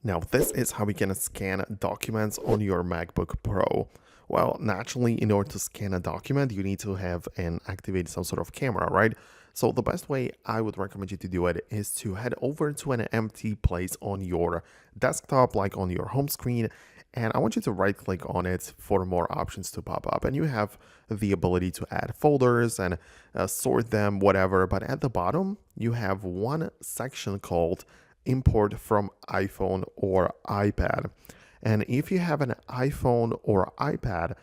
Now, this is how we can scan documents on your MacBook Pro. Well, naturally, in order to scan a document, you need to have and activate some sort of camera, right? So the best way I would recommend you to do it is to head over to an empty place on your desktop, like on your home screen, and I want you to right click on it for more options to pop up. And you have the ability to add folders and sort them, whatever. But at the bottom, you have one section called import from iPhone or iPad. And if you have an iPhone or iPad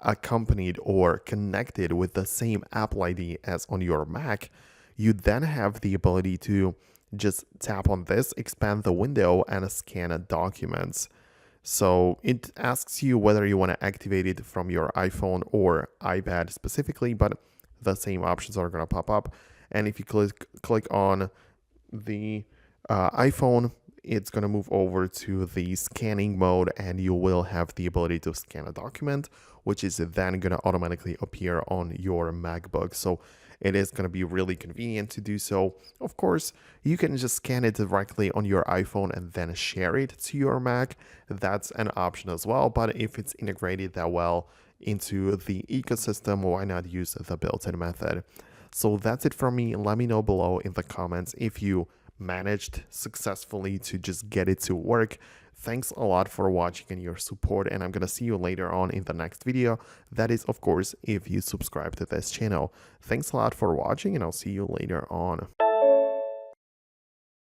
accompanied or connected with the same Apple ID as on your Mac, you then have the ability to just tap on this, expand the window, and scan documents. So it asks you whether you want to activate it from your iPhone or iPad specifically, but the same options are going to pop up. And if you click on the iPhone, it's going to move over to the scanning mode and you will have the ability to scan a document, which is then going to automatically appear on your MacBook. So it is going to be really convenient to do so. Of course, you can just scan it directly on your iPhone and then share it to your Mac. That's an option as well. But if it's integrated that well into the ecosystem, why not use the built-in method? So that's it from me. Let me know below in the comments if you managed successfully to just get it to work. Thanks a lot for watching and your support, and I'm gonna see you later on in the next video. That is, of course, if you subscribe to this channel. Thanks a lot for watching, and I'll see you later on.